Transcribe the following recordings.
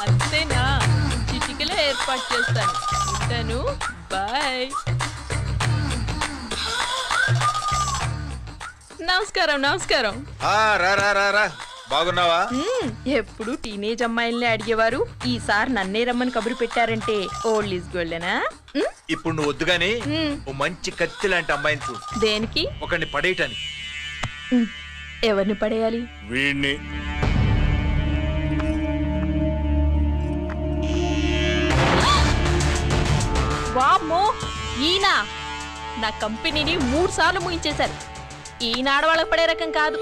అంతేనా? చిటికలో ఏర్పాటు చేస్తాను. ఉంటాను. బాయ్. నమస్కారం. నమస్కారం. రా రా రా రా. బాగున్నావా? ఎప్పుడు టీనేజ్ అమ్మాయిల్ని అడిగేవారు, ఈసారి నన్నే రమ్మని కబురు పెట్టారంటే ఓల్డ్ ఈజ్ గోల్డెనా? ఇప్పుడు నువ్వు వద్దుగాని ఓ మంచి కత్తి లాంటి అమ్మాయిని చూడు. దేనికి? ఒకరిని పడేయటానికి. ఎవరిని పడేయాలి? వీణ్ణి. వామ్మో, ఈయన నా కంపెనీని 3 సార్లు ముగించేశారు. ఈయన ఆడవాళ్ళకి పడే రకం కాదు.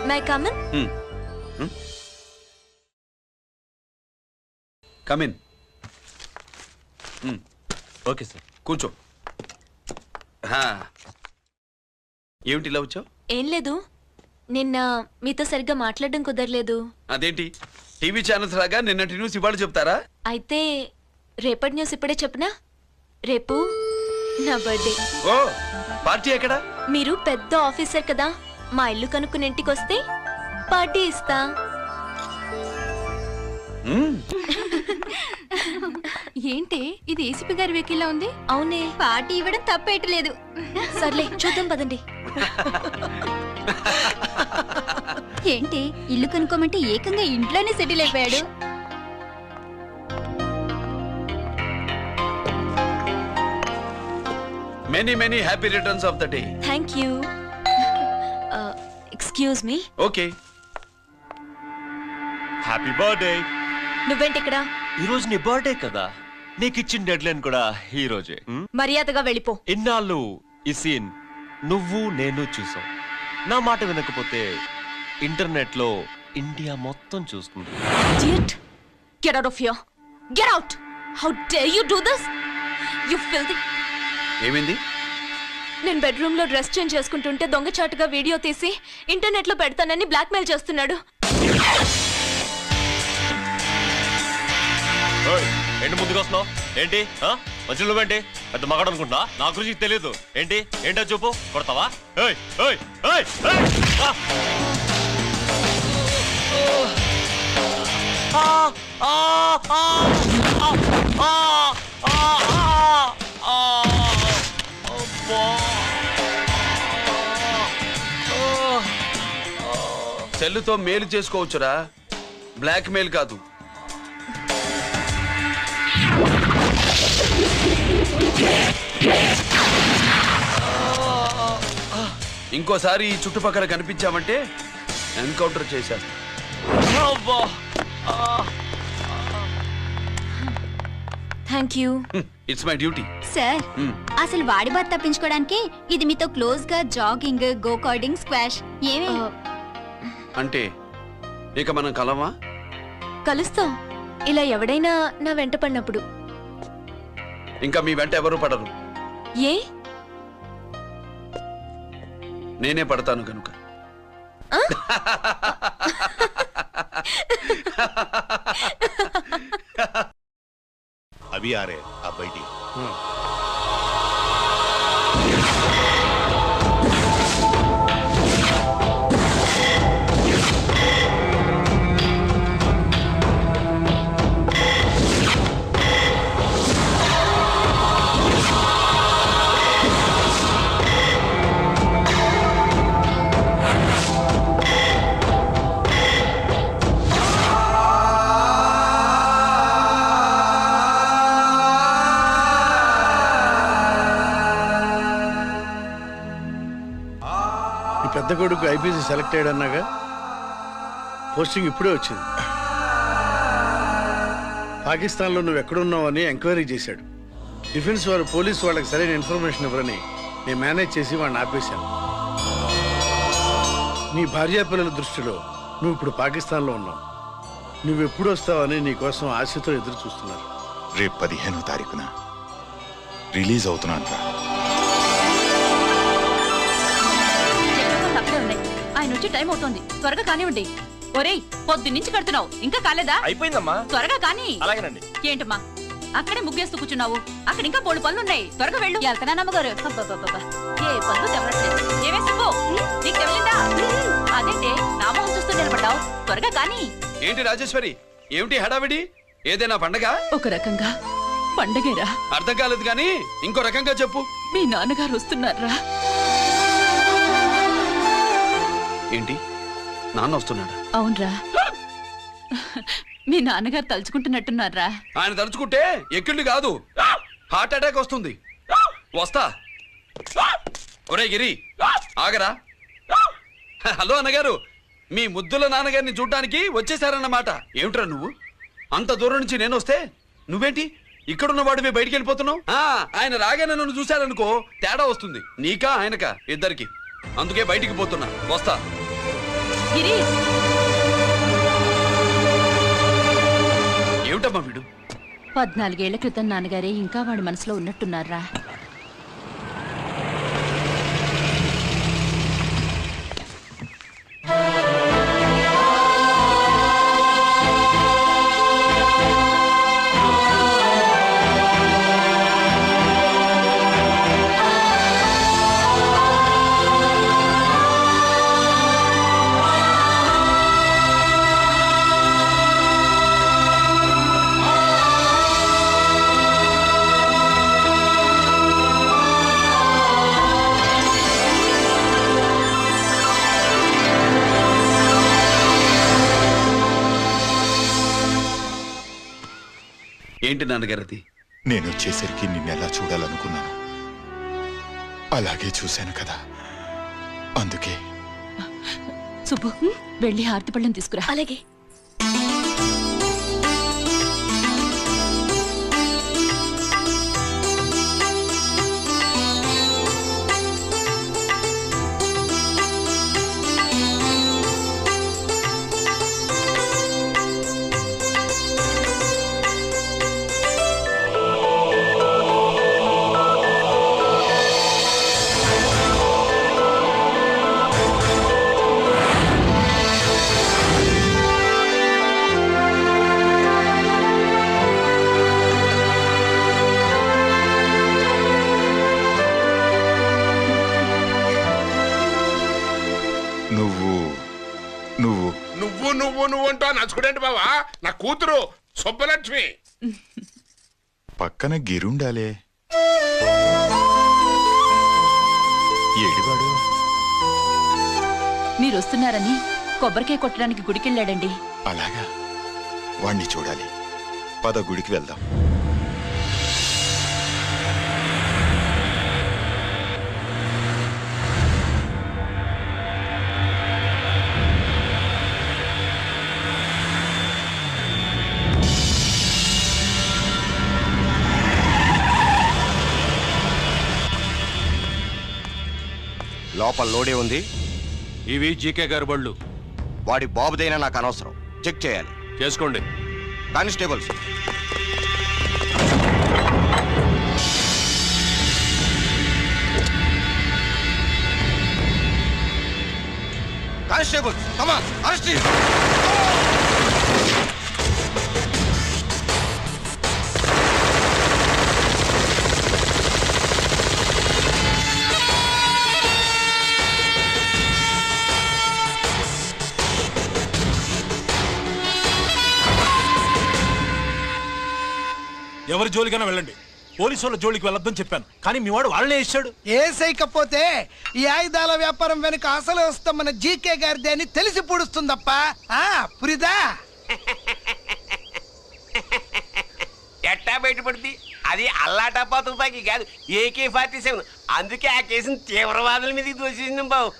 May come in? Come in. Okay sir, కూర్చో. ఏమిటి ఇలా వచ్చావు? ఏం లేదు, నిన్న మీతో సరిగ్గా మాట్లాడడం కుదరలేదు. అదేంటి, టీవీ ఛానల్స్ లాగా నిన్నటి న్యూస్ ఇవాళ చెప్తారా? అయితే రేపటి న్యూస్ ఇప్పుడే చెప్పనా? రేపు నా బర్త్డే. ఓ, పార్టీ ఎక్కడా? మీరు పెద్ద ఆఫీసర్ కదా, మా ఇల్లు కనుక్కుని ఇంటికి వస్తే పార్టీ ఇస్తా. ఏంటి ఇది? ఏసీపీ గారి వెహికల్లా ఉంది. అవునే, పార్టీ ఇవ్వడం తప్పేయట్లేదు. సర్లే చూద్దాం పదండి. ఏంటి ఇల్లు కనుక్కోమంటే ఏకంగా ఇంట్లోనే సెటిల్ అయిపోయాడు. Many many happy returns of the day. Thank you. Excuse me. Okay. Happy birthday. నువ్వేంటి ఇక్కడ? ఈ రోజు నీ బర్త్డే కదా, నీకు ఇచ్చిన డెడ్ లైన్ కూడా ఈ రోజే. మర్యాదగా వెళ్ళిపో. ఇన్నాళ్ళు ఈ సీన్ నువ్వు నేను చూసాం. నా మాట వినకపోతే ఇంటర్నెట్ లో ఇండియా మొత్తం చూస్తుంది. Idiot! Get out of here! Get out! How dare you do this? You filthy! ఏమైంది? నేను బెడ్రూమ్ లో డ్రెస్ చేంజ్ చేసుకుంటుంటే దొంగచాటుగా వీడియో తీసి ఇంటర్నెట్ లో పెడతానని బ్లాక్మెయిల్ చేస్తున్నాడు. ఏంటి ముందుకు వస్తున్నావు? ఏంటి మంచి నువ్వేంటి పెద్ద మగాడు అనుకుంటున్నా? నా గురించి తెలియదు ఏంటి? ఏంటో చూపు, కొడతావా? ఏయ్ ఏయ్ ఏయ్ ఏయ్! సెల్లుతో మేలు చేసుకోవచ్చురా, బ్లాక్ మెయిల్ కాదు. ఇంకోసారి ఈ చుట్టుపక్కల కనిపించామంటే ఎన్కౌంటర్ చేసేస్తా. Thank you. It's my duty. Sir, అసలు వాడి బాధ తప్పించుకోవడానికి ఇది మీతో క్లోజ్ గా జాగింగ్, గో కార్డింగ్, స్క్వాష్ ఏమే? అంటే ఇక మనం కలవా? కలుస్తాం, ఇలా ఎవడైనా నా వెంట పడినప్పుడు. ఇంకా మీ వెంట ఎవరు పడరు. ఏ? నేనే పడతాను కనుక. अभी आ रहे आप बैठिए। పెద్ద కొడుకు ఐపీసీ సెలెక్ట్ అయ్యాడన్నాగా, పోస్టింగ్ ఇప్పుడే వచ్చింది. పాకిస్తాన్లో నువ్వు ఎక్కడున్నావని ఎంక్వైరీ చేశాడు. డిఫెన్స్ వారు పోలీసు వాళ్ళకి సరైన ఇన్ఫర్మేషన్ ఇవ్వరని నేను మేనేజ్ చేసి వాడిని ఆపేశాను. నీ భార్యా పిల్లల దృష్టిలో నువ్వు ఇప్పుడు పాకిస్తాన్లో ఉన్నావు. నువ్వు ఎప్పుడు వస్తావని నీ కోసం ఆశతో ఎదురు చూస్తున్నారు. రేపు 15వ తారీఖున రిలీజ్ అవుతున్నాను రా. ఆయన వచ్చి టైం అవుతోంది, త్వరగా కానివ్వండి. ఒరేయ్, పొద్దున్నుంచి కడుతున్నావు, ఇంకా కాలేదా? అయిపోయిందమ్మా. త్వరగా కానీ. అలాగేనండి. ఏంటమ్మా అక్కడే ముగ్గేస్తూ కూర్చున్నావు? అక్కడ ఇంకా 3 పనులున్నాయి, త్వరగా వెళ్ళు. వెళ్తానా అమ్మగారు? ఏ పనులు తెవరట్లేదు. నిలబడ్డావు త్వరగా కానీ. ఏంటి రాజేశ్వరి, ఏమిటి హడావిడి? ఏదైనా పండగ? ఒక రకంగా పండగేరా. అర్థం కాలేదు కానీ ఇంకో రకంగా చెప్పు. మీ నాన్నగారు వస్తున్నారా? ఏంటి, నాన్న వస్తున్నాడా? అవునరా, మీ నాన్నగారు తలుచుకుంటున్నట్టున్నారా? ఆయన తలుచుకుంటే ఎక్కిళ్ళు కాదు, హార్ట్ అటాక్ వస్తుంది. వస్తా. ఒరే గిరి, ఆగరా. హలో అన్నగారు, మీ ముద్దుల నాన్నగారిని చూడ్డానికి వచ్చేసారన్నమాట. ఏమిట్రా నువ్వు, అంత దూరం నుంచి నేను వస్తే నువ్వేంటి ఇక్కడున్న వాడివి బయటికి వెళ్ళిపోతున్నావు? ఆయన రాగానే నన్ను చూశారనుకో తేడా వస్తుంది, నీకా ఆయనకా ఇద్దరికి. అందుకే బయటికి పోతున్నా, వస్తా. గిరి, ఏమిటమ్మా వీడు? 14 ఏళ్ల క్రితం నాన్నగారే ఇంకా వాడి మనసులో ఉన్నట్టున్నారా? ఏంటి నాన్నగారు అది? నేను వచ్చేసరికి నిన్నెలా చూడాలనుకున్నాను, అలాగే చూశాను కదా, అందుకే. సుబ్బు, వెళ్ళి హారతి పళ్ళని తీసుకురా. అలాగే. నువ్వు అంటూ నచ్చుకుడేంటి బావా? నా కూతురు సుబ్బలక్ష్మి. పక్కన గిరుండాలే, ఏడివాడు? మీరు వస్తున్నారని కొబ్బరికాయ కొట్టడానికి గుడికెళ్ళాడండి. అలాగా, వాణ్ణి చూడాలి. పద, గుడికి వెళ్దాం. లోపల లోడే ఉంది. ఇవి జీకే గారి బళ్ళు. వాడి బాబుదైనా నాకు అనవసరం, చెక్ చేయాలి. చేసుకోండి. Constables, constables, come on, arrest him. ఎవరి జోలికైనా వెళ్ళండి, పోలీసు వాళ్ళ జోలికి వెళ్ళొద్దని చెప్పాను, కానీ మీ వాడు వాళ్ళనే ఇచ్చాడు. ఏసైకపోతే ఈ ఆయుధాల వ్యాపారం వెనుక అసలు వస్తాం మన జీకే గారిది అని తెలిసి పూడుస్తుందప్ప. పురిదా ఎట్టా బయటపడుతుంది? అది అల్లాటప్పా తుపాకీ కాదు, AK-47. అందుకే ఆ కేసుని తీవ్రవాదుల మీదకి దోషించాం బాబు.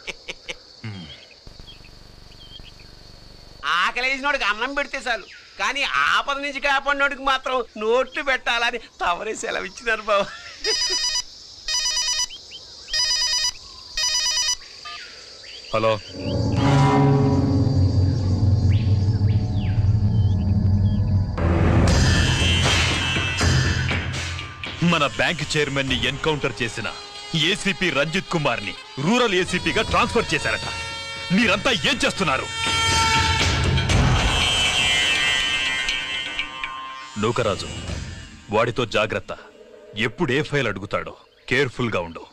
ఆకలేసినోడికి అన్నం పెడితే చాలు, కానీ ఆపద నుంచి కాపాడినోడికి మాత్రం నోట్లు పెట్టాలని తవరే సెలవు ఇచ్చినారు బాబు. హలో, మన బ్యాంక్ చైర్మన్ ని ఎన్కౌంటర్ చేసిన ఏసీపీ రంజిత్ కుమార్ ని రూరల్ ఏసీపీగా ట్రాన్స్ఫర్ చేశారట. మీరంతా ఏం చేస్తున్నారు? నూకరాజు, వాడితో జాగ్రత్త. ఎప్పుడు ఏ ఫైల్ అడుగుతాడో కేర్ఫుల్ గా ఉండు.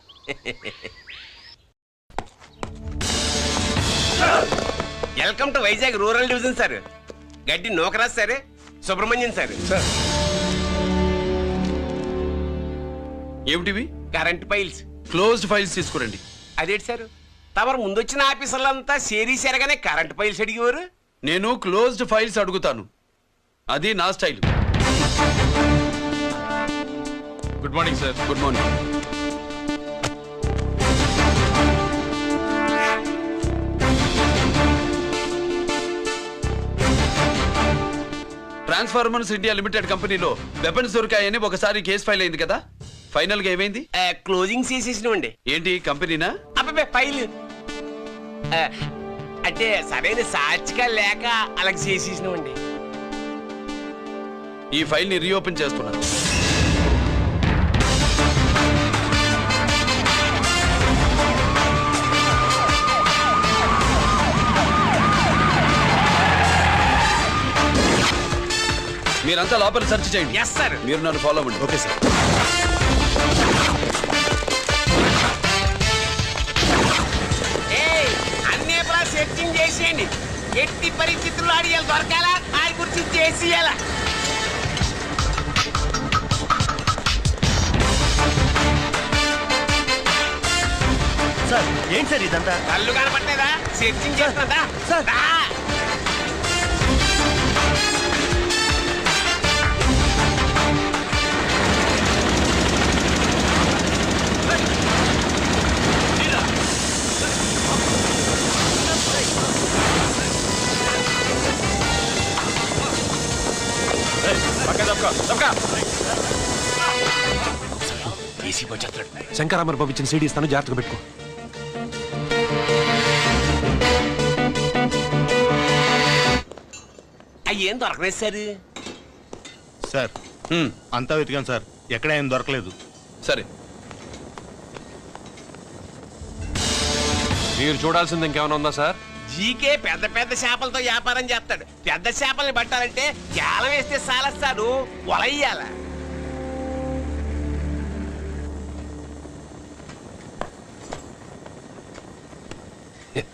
Welcome to Vizag rural division sir. Gaddi Nookaraj sir, Subrahmanyam sir. ఏమిటివి? Current files. క్లోజ్డ్ ఫైల్స్ తీసుకురండి. అదేంటి సార్, తమరు ముందొచ్చిన ఆఫీసర్లంతా సేరీసారగానే కరెంట్ ఫైల్స్ అడిగేవారు. నేను క్లోజ్డ్ ఫైల్స్ అడుగుతాను, అది నా style. Good morning sir. Good morning. Transformers India limited కంపెనీలో వెపన్స్ దొరికాయని ఒకసారి కేసు ఫైల్ అయింది కదా, ఫైనల్ గా ఏమైంది? క్లోజింగ్ చేసేసినవండి. ఏంటి కంపెనీనా? అబ్బాయి ఫైల్ అంటే సరైన సాక్షిగా లేక అలాగ చేసేసినవండి. ఈ ఫైల్ ని రీఓపెన్ చేస్తున్నాను. మీరంతా లోపల సెర్చ్ చేయండి. Yes sir. మీరు నన్ను ఫాలో అవ్వండి. Okay sir. అన్నీ సెర్చింగ్ చేసేయండి. ఎట్టి పరిస్థితుల్లో అడిగాలి దొరకాలా, ఆయన గురించి చేసేయాలా. సార్ ఏంటి సార్ ఇదంతా? కళ్ళు కనపట్టలేదా? Searching చేస్తున్నదా sir? శంకరామర్ బాబు ఇచ్చిన సీడీ ఇస్తాను, జాగ్రత్తగా పెట్టుకో. అయ్యేం దొరకలేదు సార్. సార్ అంతా వెతికాను సార్, ఎక్కడ ఏం దొరకలేదు. సరే, మీరు చూడాల్సింది ఇంకేమైనా ఉందా సార్? జీకే పెద్ద పెద్ద చేపలతో వ్యాపారం చేస్తాడు. పెద్ద చేపల్ని పట్టాలంటే జాలం వేస్తే సాలస్తాడు, వలయ్యాల. Yeah.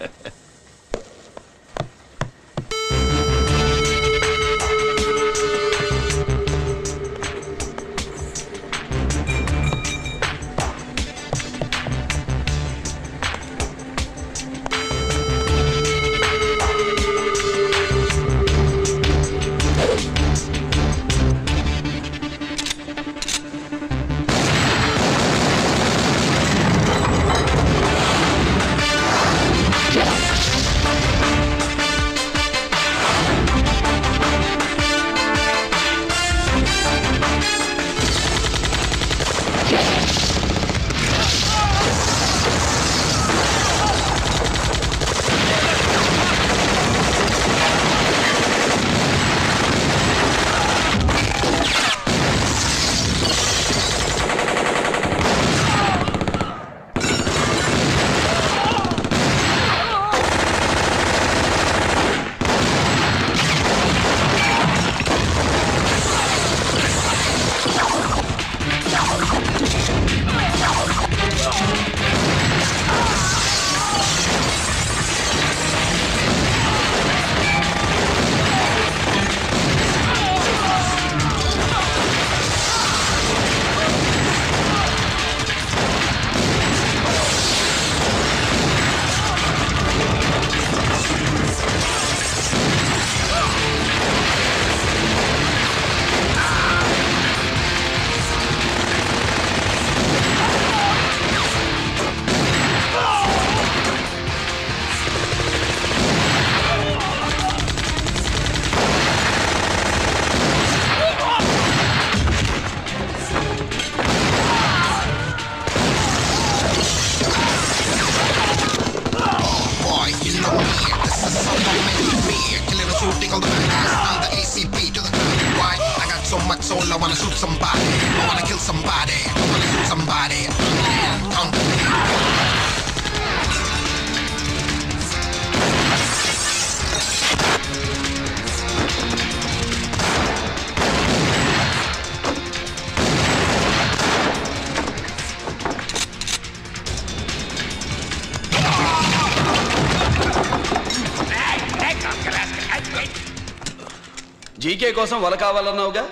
జీకే కోసం వల కావాలన్నావుగా,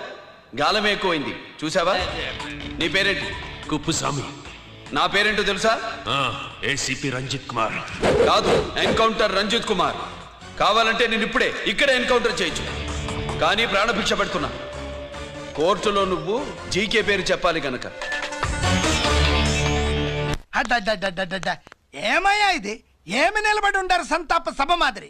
గాలం ఎక్కువైంది చూసావా? నీ పేరేంటి? కుప్పుస్వామి. నా పేరేంటో తెలుసా? ఏసీపీ రంజిత్ కుమార్. కాదు, ఎన్కౌంటర్ రంజిత్ కుమార్. కావాలంటే నేను ఇప్పుడే ఇక్కడే ఎన్కౌంటర్ చేయొచ్చు, కానీ ప్రాణభిక్ష పెడుతున్నా. కోర్టులో నువ్వు జీకే పేరు చెప్పాలి గనక. ఏమయ్యా ఇది? ఏమి నిలబడి ఉండారు సంతాప సభ మాదిరి?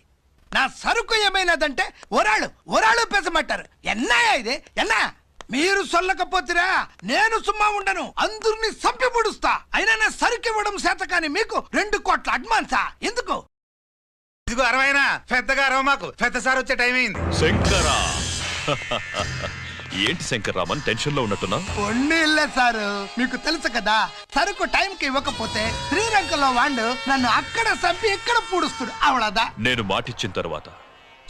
నా సరుకు ఏమైనదంటే ఒరాళ్ళు పెసమంటారు. ఎన్నాయా ఇది? ఎన్నా మీరు సొల్లకపోతురా నేను సుమ్మా ఉండను, అందరిని సంపి పొడుస్తా. అయినా నా సరుకు ఇవ్వడం చేత కానీ మీకు 2 కోట్ల అడ్వాన్సా? ఎందుకు? ఇదిగో 60 పెద్దగా అరవ, మాకు పెద్ద సార్ వచ్చే టైం అయింది. శంకరా ఏంటి శంకర్రామన్ టెన్షన్ లో ఉన్నట్టున్నా? ఇల్లే సారు, మీకు తెలుసు కదా, సరుకు టైంకి ఇవ్వకపోతే శ్రీలంకలో వాడు నన్ను అక్కడ చంపి ఇక్కడ పూడుస్తుడు. అవడదా? నేను మాటిచ్చిన తర్వాత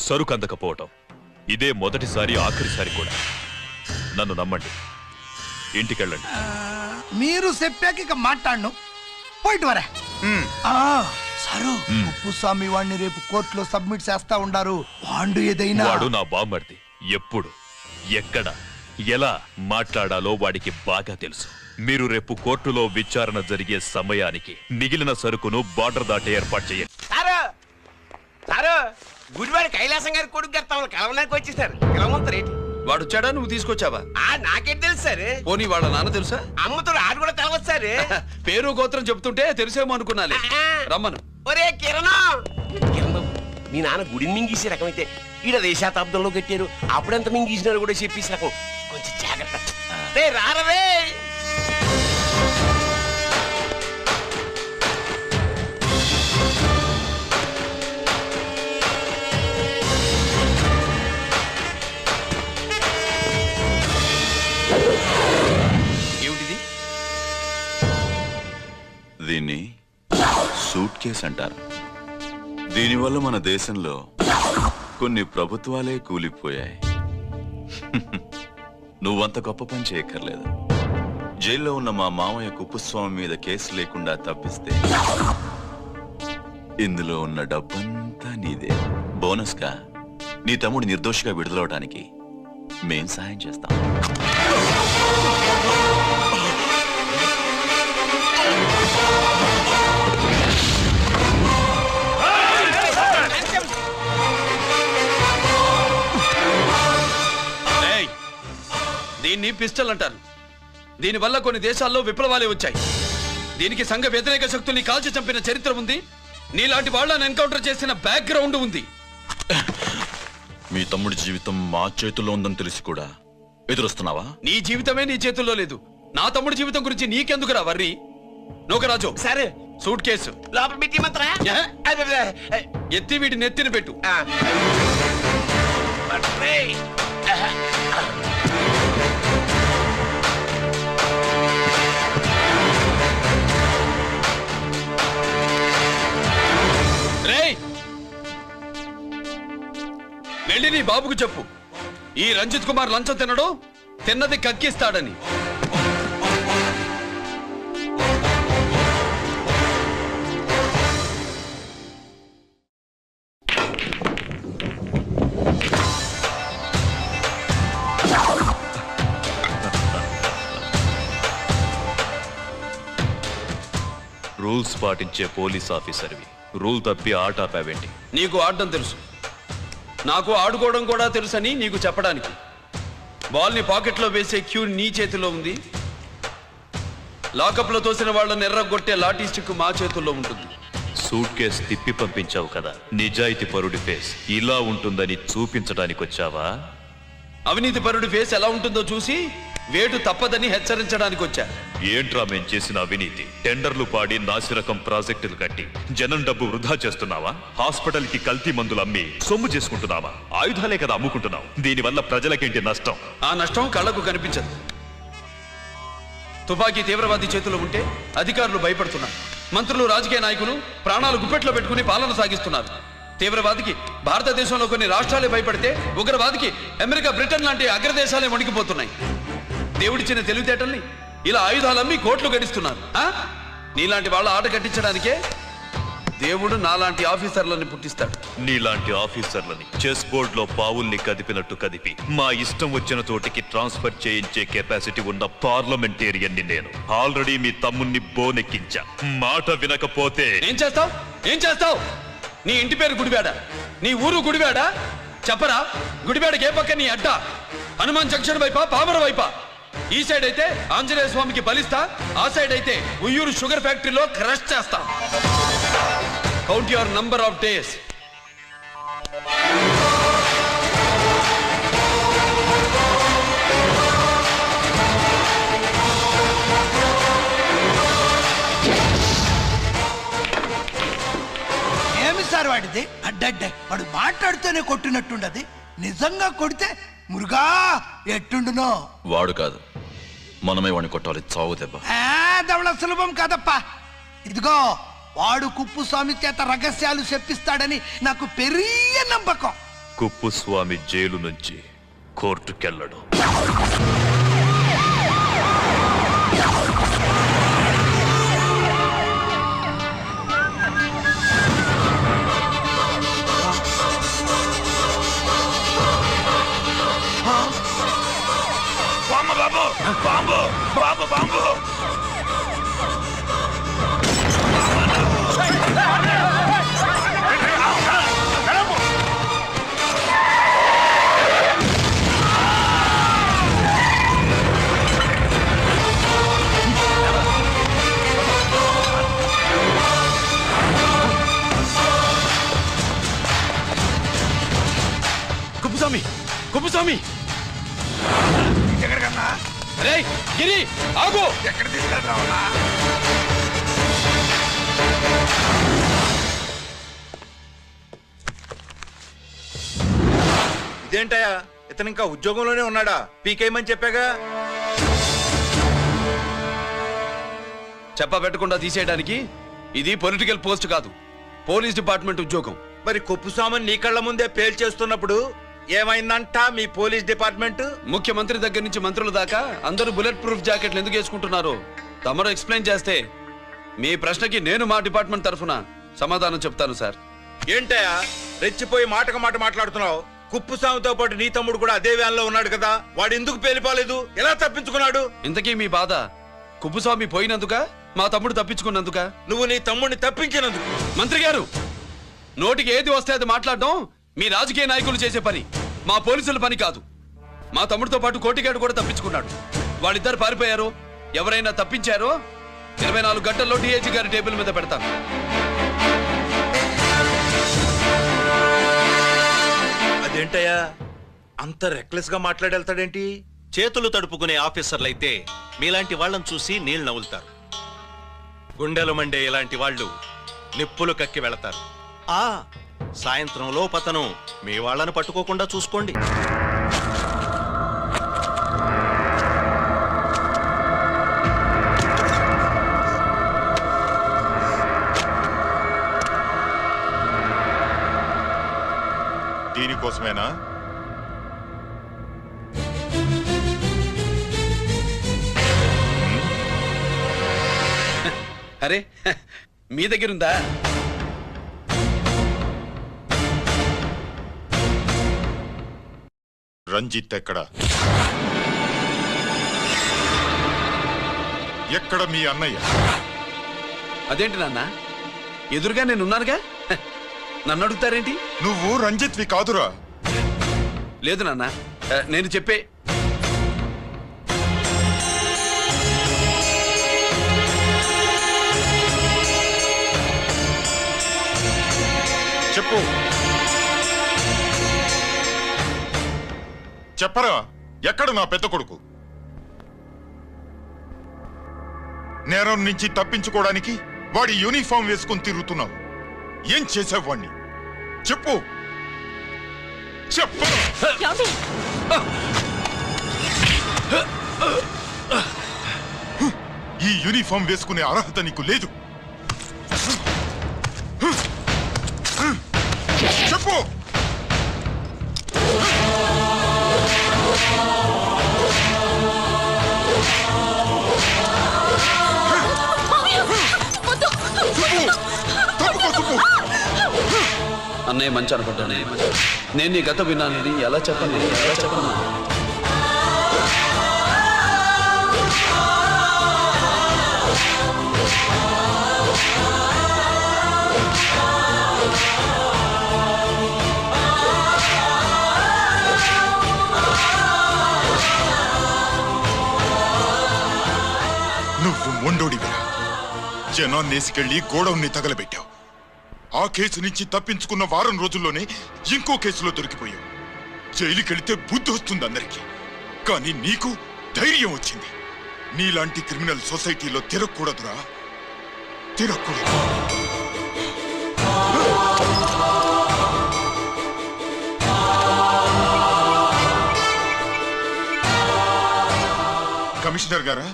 సరుకు అందకపోవటం ఇదే మొదటిసారి, ఆఖరిసారి కూడా. నన్ను నమ్మండి, ఇంటికెళ్ళండి. మీరు చెప్పాక ఇక మాట్లాడను. పోయిట్ వరా. సారు, ఉప్పుస్వామి వాడిని రేపు కోర్టులో సబ్మిట్ చేస్తా ఉండారు. వాడు ఏదైనా వాడు నా బామ్మర్ది. ఎప్పుడు, ఎక్కడ, ఎలా మాట్లాడాలో వాడికి బాగా తెలుసు. మీరు రేపు కోర్టులో విచారణ జరిగే సమయానికి మిగిలిన సరుకును బార్డర్ దాటి ఏర్పాటు చేయండి. గుడివాడి కైలాసం గారి కొడుకు గారు తమను కలవడానికి వచ్చేసారు. కలవంతరేంటి? వాడు వచ్చాడా, నువ్వు తీసుకొచ్చావా? నాకేం తెలుసు సార్. పోనీ వాళ్ళ నాన్న తెలుసా? అమ్మతో ఆడు కూడా తెలవచ్చు సార్. పేరు గోత్రం చెప్తుంటే తెలిసేమో అనుకున్నాలే. రమ్మను. ఒరే కిరణ్ బాబు, మీ నాన్న గుడిని మింగేసే రకమైతే ఈడ దేశాతాబ్దంలో కట్టారు. అప్పుడెంత మింగేసినారు కూడా చెప్పేసి రకం. కొంచెం జాగ్రత్త. రే రారవే. ఏమిటిది? దీన్ని సూట్ కేస్ అంటారు. దీనివల్ల మన దేశంలో కొన్ని ప్రభుత్వాలే కూలిపోయాయి. నువ్వంత గొప్ప పని చేయక్కర్లేదు. జైల్లో ఉన్న మా మామయ్య కుప్పుస్వామి మీద కేసు లేకుండా తప్పిస్తే ఇందులో ఉన్న డబ్బంతా నీదే. బోనస్గా నీ తమ్ముడు నిర్దోషిగా విడుదలవడానికి మేం సాయం చేస్తాం. దీన్ని పిస్టల్ అంటారు. దీనివల్ల కొన్ని దేశాల్లో విప్లవాలే వచ్చాయి. దీనికి సంఘ వ్యతిరేక శక్తుల్ని కాల్చి చంపిన చరిత్ర ఉంది. నీలాంటి వాళ్ళని ఎన్కౌంటర్ చేసిన బ్యాక్గ్రౌండ్ ఉంది. మీ తమ్ముడి జీవితం మా చేతుల్లో ఉందని తెలిసి కూడా ఎదురొస్తున్నావా? నీ జీవితమే నీ చేతుల్లో లేదు. నా తమ్ముడి జీవితం గురించి నీకెందుకురా వర్రి? నోకరాజు, సరే సూట్ కేసు లోపల పెట్టి మంత్రా ఎత్తి వీటి నెత్తిన పెట్టు. వెళ్ళి నీ బాబుకు చెప్పు, ఈ రంజిత్ కుమార్ లంచం తినడు, తిన్నది కక్కిస్తాడని. రూల్స్ పాటించే పోలీస్ ఆఫీసర్వి రూల్ తప్పి ఆట ఆపావేంటి? నీకు ఆడడం తెలుసు, నాకు ఆడుకోవడం కూడా తెలుసని నీకు చెప్పడానికి. బాల్ని పాకెట్లో వేసే క్యూ నీ చేతిలో ఉంది. లాకప్లో తోసిన వాళ్ళని ఎర్రగొట్టే లాఠీ స్టిక్ మా చేతుల్లో ఉంటుంది. సూట్ కేస్ తిప్పి పంపించావు కదా, నిజాయితీ పరుడి ఫేస్ ఇలా ఉంటుందని చూపించడానికి వచ్చావా? అవినీతి పరుడి ఫేస్ ఎలా ఉంటుందో చూసి వేటు తప్పదని హెచ్చరించడానికి వచ్చా. ఏంట్రా మేం చేసిన అవినీతి? టెండర్లు పాడి నాసిరకం ప్రాజెక్టులు కట్టి జనం డబ్బు వృధా చేస్తున్నావా? హాస్పిటల్ కి కల్తీ మందులు అమ్మి సొమ్ము చేసుకుంటున్నావా? ఆయుధాలే కదా అమ్ముకుంటున్నావు. దీనివల్ల ప్రజలకేంటి నష్టం? ఆ నష్టం కళ్ళకు కనిపించదు. తుపాకీ తీవ్రవాది చేతిలో ఉంటే అధికారులు భయపడుతున్నారు. మంత్రులు, రాజకీయ నాయకులు ప్రాణాలు గుప్పెట్లో పెట్టుకుని పాలన సాగిస్తున్నారు. తీవ్రవాదికి భారతదేశంలో కొన్ని రాష్ట్రాలే భయపడితే ఉగ్రవాదికి అమెరికా, బ్రిటన్ లాంటి అగ్రదేశాలే వణికిపోతున్నాయి. దేవుడిచ్చిన తెలివితేటల్ని ఇలా ఆయుధాలమ్మి కోట్లు గడిస్తున్నారు. నీలాంటి వాళ్ళ ఆట కట్టించడానికే దేవుడు నాలాంటి ఆఫీసర్లని పుట్టిస్తాడు. నీలాంటి ఆఫీసర్లని చెస్ బోర్డ్ లో పావుల్ని కదిపినట్టు కదిపి మా ఇష్టం వచ్చిన చోటికి ట్రాన్స్ఫర్ చేయించే కెపాసిటీ ఉన్న పార్లమెంటేరియన్ ని నేను. ఆల్రెడీ మీ తమ్ముణ్ణి బోనెక్కించా. మాట వినకపోతే ఏం చేస్తావు? నీ ఇంటి పేరు గుడివాడ, నీ ఊరు గుడివాడ. చెప్పరా, గుడివాడకి ఏ పక్క నీ అడ్డ? హనుమాన్ జంక్షన్ వైపా, పామర వైపా? ఈ సైడ్ అయితే ఆంజనేయ స్వామికి బలిస్తా, ఆ సైడ్ అయితే ఉయ్యూరు షుగర్ ఫ్యాక్టరీలో క్రష్ చేస్తా. Count your number of days. ఏమి సార్ వాడిది? అడ్డడ్డే వాడు మాట్లాడుతూనే కొట్టినట్టుండది. నిజంగా కొడితే మురుగా ఎట్టుండునో. వాడు కాదు, మనమే వాడిని కొట్టాలి. చావు దెబ్బ. దవళ సులభం కాదప్పా. ఇదిగో వాడు కుప్పుస్వామి చేత రహస్యాలు చెప్పిస్తాడని నాకు పెరియ నమ్మకం. కుప్పుస్వామి జైలు నుంచి కోర్టుకెళ్ళడు. బాంబు బాంబు బాంబు కుప్పుస్వామి ఎక్కడికన్నా? అరే గిరి ఆగు. ఎక్కడ తీసుకెళ్తావన్నా? ఇదేంటయ్యా, ఇతను ఇంకా ఉద్యోగంలోనే ఉన్నాడా? పీకేయమని చెప్పాగా. చెప్పబెట్టకుండా తీసేయడానికి ఇది పొలిటికల్ పోస్ట్ కాదు, పోలీస్ డిపార్ట్మెంట్ ఉద్యోగం. మరి కుప్పుస్వామిని నీ కళ్ళ ముందే పేల్చేస్తున్నప్పుడు ఏమైందంట మీ పోలీస్ డిపార్ట్మెంట్? ముఖ్యమంత్రి దగ్గర నుంచి మంత్రుల దాకా అందరూ బుల్లెట్ ప్రూఫ్ జాకెట్లు ఎందుకు వేసుకుంటున్నారు తమరు ఎక్స్ప్లెయిన్ చేస్తే మీ ప్రశ్నకి నేను మా డిపార్ట్మెంట్ తరఫున సమాధానం చెప్తాను సార్. ఏంటయ్యా రెచ్చిపోయి మాటకు మాట మాట్లాడుతున్నావు? కుప్పుస్వామితో పాటు నీ తమ్ముడు కూడా అదే వ్యాన్లో ఉన్నాడు కదా, వాడు ఎందుకు పేలిపోలేదు? ఎలా తప్పించుకున్నాడు? ఇంతకీ మీ బాధ కుప్పుస్వామి పోయినందుక, మా తమ్ముడు తప్పించుకున్నందుక? నువ్వు నీ తమ్ముడిని తప్పించినందుకు. మంత్రి గారు, నోటికి ఏది వస్తే అది మాట్లాడడం మీ రాజకీయ నాయకులు చేసే పని, మా పోలీసుల పని కాదు. మా తమ్ముడితో పాటు కోటిగాడు కూడా తప్పించుకున్నాడు. వాళ్ళిద్దరు పారిపోయారు. ఎవరైనా తప్పించారో 24 గంటల్లో డిఐజీ గారి టేబుల్ మీద పెడతాను. అదేంటయ్యా అంత రెక్లెస్ గా మాట్లాడేళ్తాడేంటి? చేతులు తడుపుకునే ఆఫీసర్లైతే మీలాంటి వాళ్ళని చూసి నీళ్ళు నవ్వులుతారు. గుండెలు మండే ఇలాంటి వాళ్ళు నిప్పులు కక్కి వెళతారు. సాయంత్రం లోపతను మీ వాళ్ళను పట్టుకోకుండా చూసుకోండి. దీనికోసమేనా? అరే మీ దగ్గరుందా? రంజిత్ ఎక్కడ? ఎక్కడ మీ అన్నయ్య? అదేంటి నాన్న, ఎదురుగా నేనున్నానుగా, నన్ను అడుగుతారేంటి? నువ్వు రంజిత్వి కాదురా. లేదు నాన్న, నేను చెప్పే చెప్పు. చెప్పరా, ఎక్కడ నా పెద్ద కొడుకు? నేరం నుంచి తప్పించుకోవడానికి వాడి యూనిఫామ్ వేసుకుని తిరుగుతున్నావు. ఏం చేసావు వాణ్ణి? చెప్పు చెప్పు. ఈ యూనిఫామ్ వేసుకునే అర్హత నీకు లేదు. చెప్పు. తప్పుకో. అన్నయ్య మంచి అనుకుంటాను. నేను నీ గత విన్నానని ఎలా చెప్పను? నువ్వు మొండోడివిరా. జనాన్నేసుకెళ్లి గోడౌన్ని తగలబెట్టావు. ఆ కేసు నుంచి తప్పించుకున్న వారం రోజుల్లోనే ఇంకో కేసులో దొరికిపోయావు. జైలుకెళితే బుద్ధి వస్తుంది అందరికీ, కానీ నీకు ధైర్యం వచ్చింది. నీలాంటి క్రిమినల్ సొసైటీలో తిరగకూడదురా, తిరగకూడదు. కమిషనర్ గారా,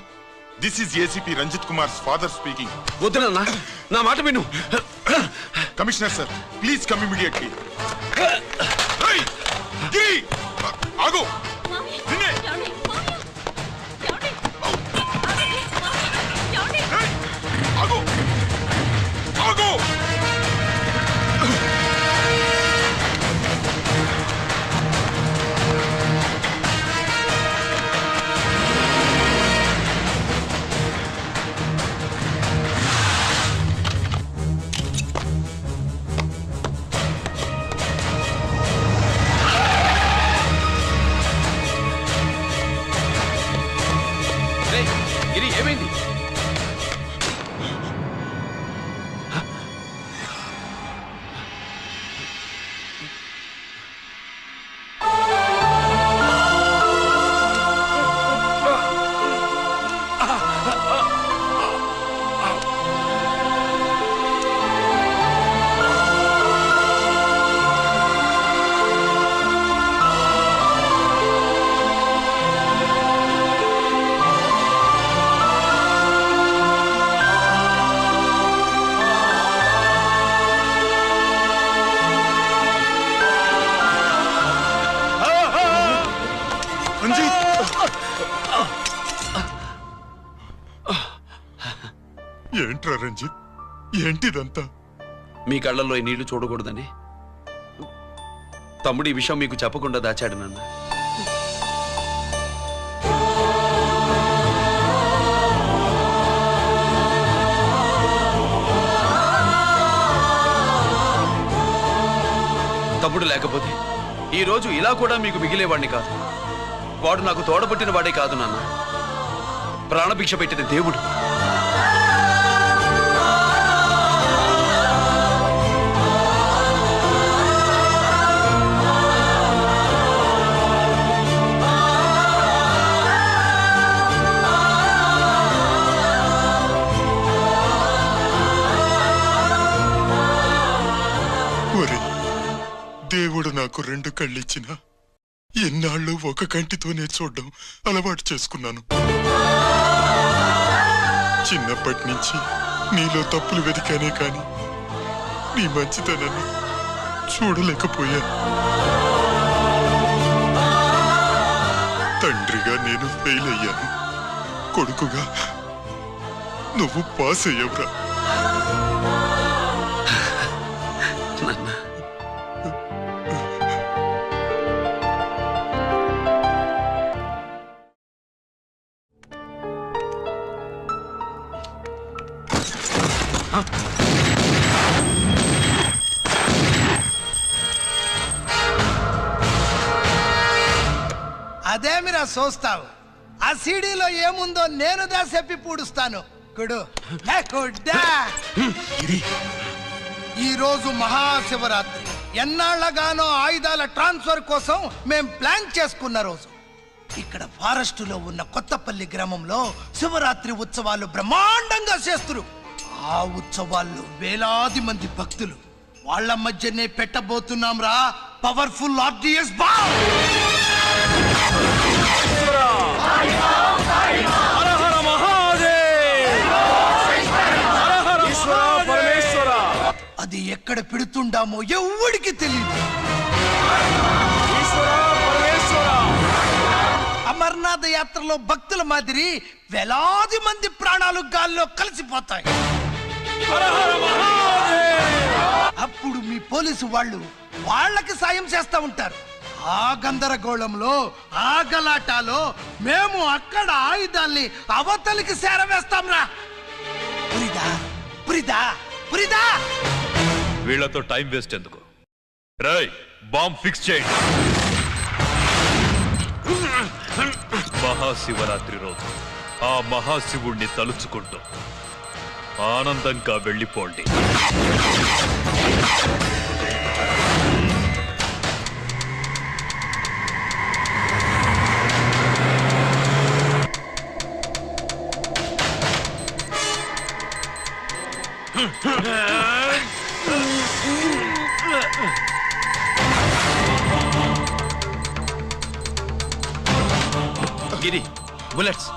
this is ACP Ranjith Kumar father speaking. వద్దునన్నా, నా మాట విను. Commissioner sir, please come immediately. ఆగు. ఆగు. ఆగు. ఏమైంది? ఏంట్రా రంజిత్, ఏంటిదంతా? మీ కళ్ళల్లో ఈ నీళ్లు చూడకూడదని తమ్ముడు ఈ విషయం మీకు చెప్పకుండా దాచాడు నాన్న. తమ్ముడు లేకపోతే ఈ రోజు ఇలా కూడా మీకు మిగిలేవాడిని కాదు. వాడు నాకు తోడబుట్టిన వాడే కాదు నాన్న, ప్రాణభిక్ష పెట్టిన దేవుడు. దేవుడు నాకు 2 కళ్ళిచ్చిన ఎన్నాళ్ళు ఒక కంటితోనే చూడడం అలవాటు చేసుకున్నాను. చిన్నప్పటి నుంచి నీలో తప్పులు వెతికానే కాని నీ మంచితనాన్ని చూడలేకపోయాను. తండ్రిగా నేను ఫెయిల్ అయ్యాను, కొడుకుగా నువ్వు పాస్ అయ్యావురా. అదేమిరా చూస్తావు? ఆ సీడీలో ఏముందో నేను దాసెప్పి పూడుస్తాను. కుడు ఈ రోజు మహాశివరాత్రి. ఎన్నాళ్లగానో ఆయుధాల ట్రాన్స్ఫర్ కోసం మేం ప్లాన్ చేసుకున్న రోజు. ఇక్కడ ఫారెస్టులో ఉన్న కొత్తపల్లి గ్రామంలో శివరాత్రి ఉత్సవాలు బ్రహ్మాండంగా చేస్తురు. ఆ ఉత్సవాల్లో వేలాది మంది భక్తులు. వాళ్ళ మధ్యనే పెట్టబోతున్నాం రా పవర్ఫుల్ ఆర్డిఎస్ బాంబ్. అది ఎక్కడ పెడుతుండామో ఎవ్వడికి తెలియదు. అమర్నాథ్ యాత్రలో భక్తుల మాదిరి వేలాది మంది ప్రాణాలు గాల్లో కలిసిపోతాయి. అప్పుడు మీ పోలీసు వాళ్ళు వాళ్ళకి సాయం చేస్తా ఉంటారు. ఆ గందరగోళంలో ఆ గలాటాలో మేము అక్కడ ఆయుధాల్ని అవతలికి చేరవేస్తాం రా. పురిదా పురిదా పురిదా. వీళ్లతో టైం వేస్ట్ ఎందుకు? రై బాంబ్ ఫిక్స్ చేయండి. మహాశివరాత్రి రోజు ఆ మహాశివుణ్ణి తలుచుకుంటూ ఆనందంగా వెళ్ళిపోండి. గిరి bullets.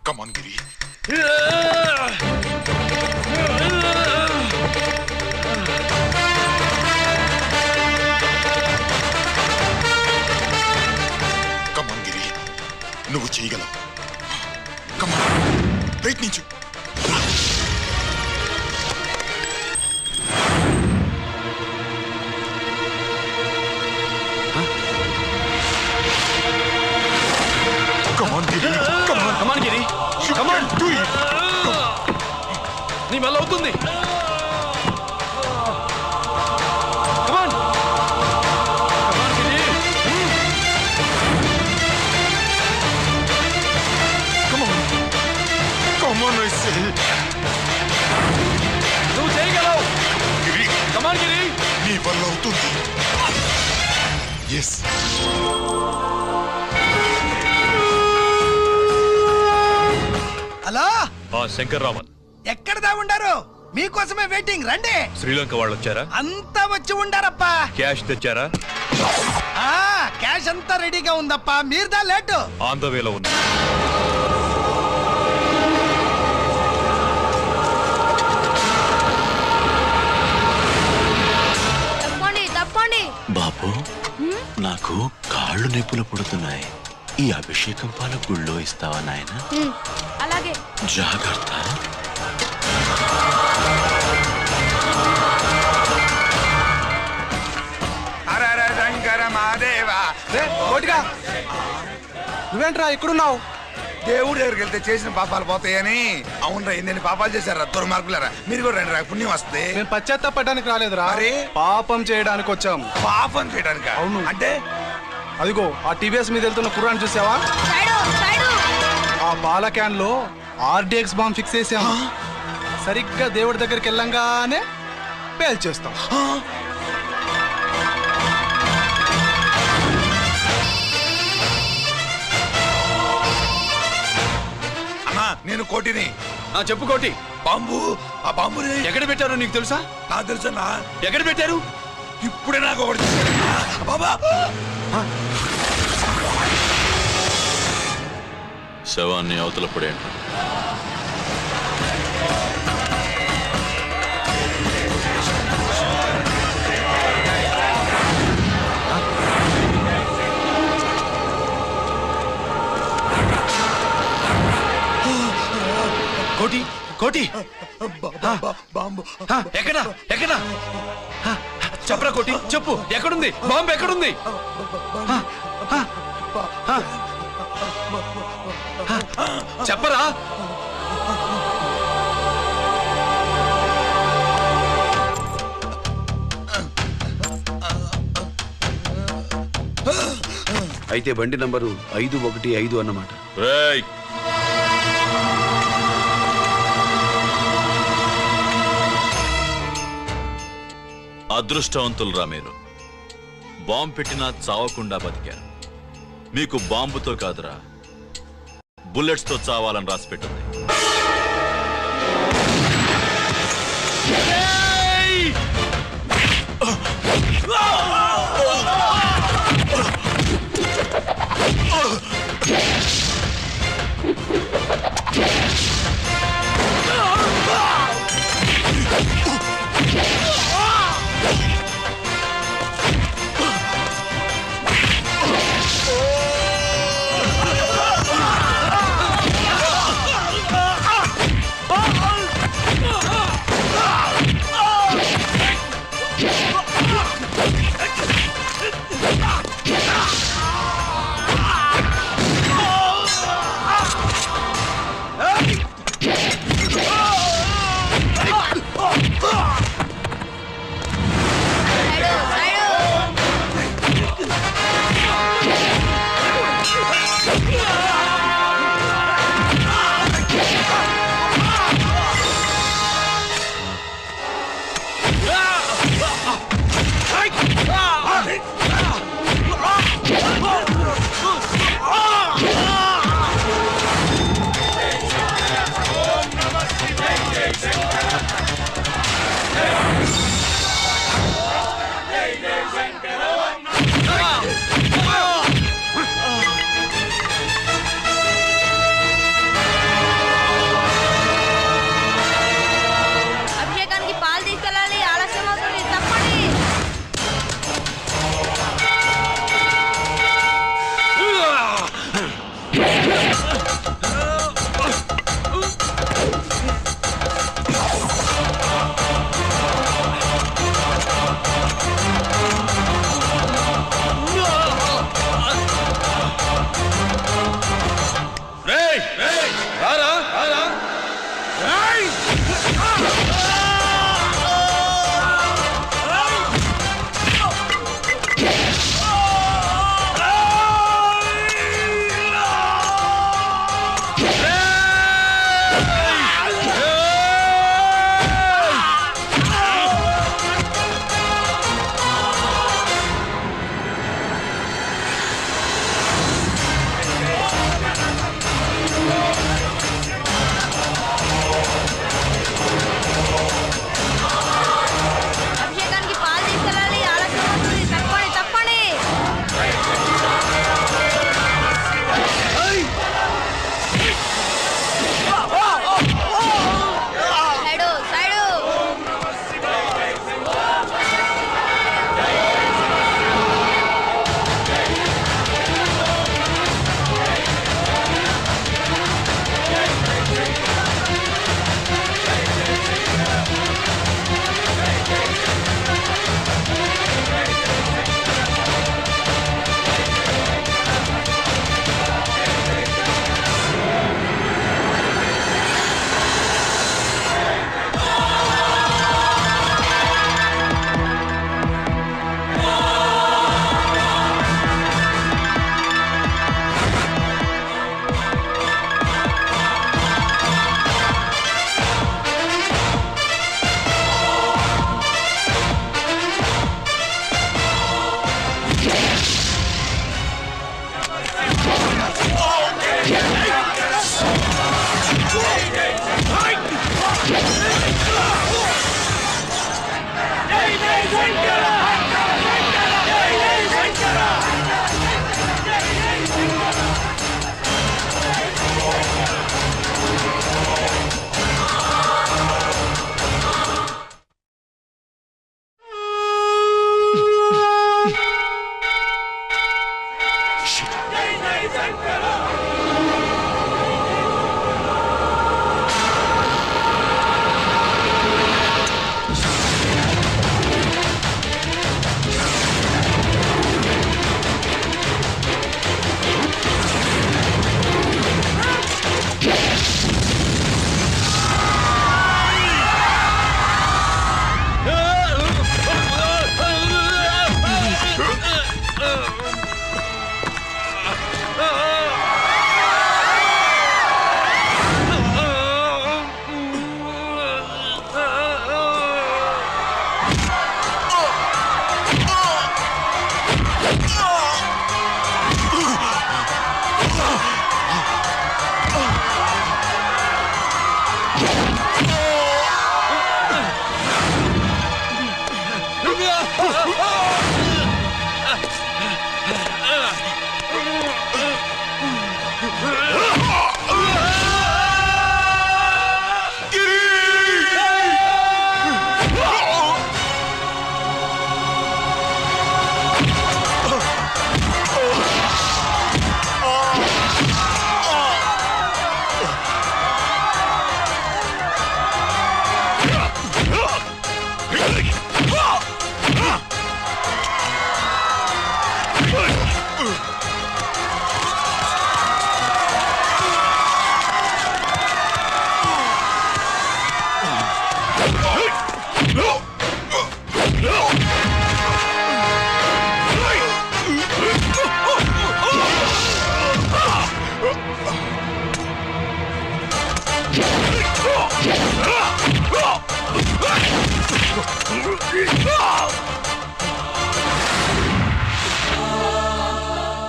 Come on, Giri. Come on, Giri. నువ్వు చేయగలవు. Come on. ప్రయత్నించు. Come on, Giri. Come on. Come on, Giri. Come on. Do it. నీ వల్ల అవుతుంది. Come on. Come on, Giri. Come on. Come on, I say. నువ్వు చేయగలవు. Giri. Come on, Giri. నీ వల్ల అవుతుంది. Yes. హలో, ఆ శంకర్రామన్ ఎక్కడ దా ఉండారు? మీకోసమే వెయిటింగ్. రండి. శ్రీలంక వాళ్ళు వచ్చారా? అంతా వచ్చి ఉండారప్పా. క్యాష్ తెచ్చారా? క్యాష్ అంతా రెడీగా ఉందప్పా. మీరుదా లేటు. ఆన్ ద వేలో ఉంది. తప్పండి తప్పండి. బాబు, నాకు కాళ్ళు నొప్పులు పుడుతున్నాయి. ఈ అభిషేకం పాల గుళ్ళో ఇస్తావా నాయన? అలాగే. జాగ్రత్త. శంకర మాదేవా. నువ్వేంట్రా ఇక్కడున్నావు? దేవుడి దగ్గరికి వెళ్తే చేసిన పాపాలు పోతాయని. అవునరా, ఎన్ని పాపాలు చేశారా దుర్మార్గులారా. మీరు కూడా రండి రా, పుణ్యం వస్తే. నేను పశ్చాత్తాపడడానికి రాలేదురా, మరి పాపం చేయడానికి వచ్చాం. పాపం చేయడానికి? అవును. అంటే అదిగో ఆ టీవీఎస్ మీద వెళ్తున్న కుర్రాన్ని చూసావా? ఆ పాల క్యాన్ లో RDX బాంబ్ ఫిక్స్ చేసాం. సరిగ్గా దేవుడి దగ్గరికి వెళ్ళంగానే పేల్చేస్తాం. అమ్మా, నేను కోటిని. చెప్పు కోటి. బాంబు, ఆ బాంబుని ఎక్కడ పెట్టారో నీకు తెలుసా? నాకు తెలుసన్నా. ఎక్కడ పెట్టారు? ఇప్పుడే నాకు ఒకటి బాబా. శవాన్ని అవతల పడేయండి. కోటి కోటి. బాంబు ఎక్కడా ఎక్కడా? చెప్పరా కోటి, చెప్పు. ఎక్కడుంది బాంబు? ఎక్కడుంది? చెప్పరా. అయితే బండి నంబరు 515 అన్నమాట. అదృష్టవంతులురా మీరు. బాంబు పెట్టినా చావకుండా బతికారు. మీకు బాంబుతో కాదురా, బుల్లెట్స్ తో చావాలని రాసి పెట్టింది.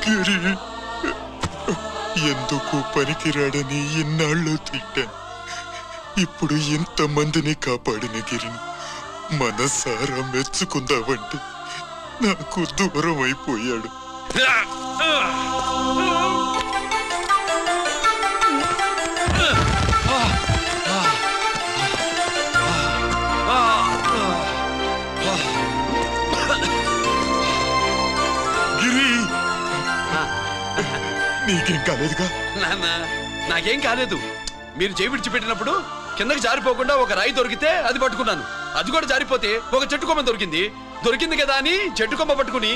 గిరి, ఎందుకు పనికిరాడని ఇన్నాళ్ళు తిట్టాను. ఇప్పుడు ఎంతమందిని కాపాడిన గిరిని మనసారా మెచ్చుకుందామంటే నాకు దూరం అయిపోయాడు. గిరి, నీకేం కాలేదుగా? నాన్న, నాకేం కాలేదు. మీరు చేయి విడిచిపెట్టినప్పుడు కిందకి జారిపోకుండా ఒక రాయి దొరికితే అది పట్టుకున్నాను. అది కూడా జారిపోతే ఒక చెట్టు కొమ్మ దొరికింది కదా అని చెట్టు కొమ్మ పట్టుకుని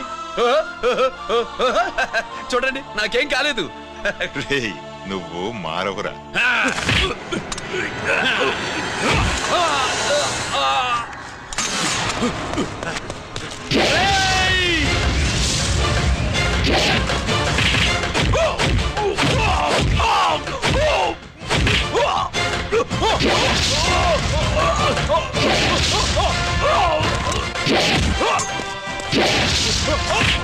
చూడండి, నాకేం కాలేదు. రేయ్, నువ్వు మారవురా. Oh!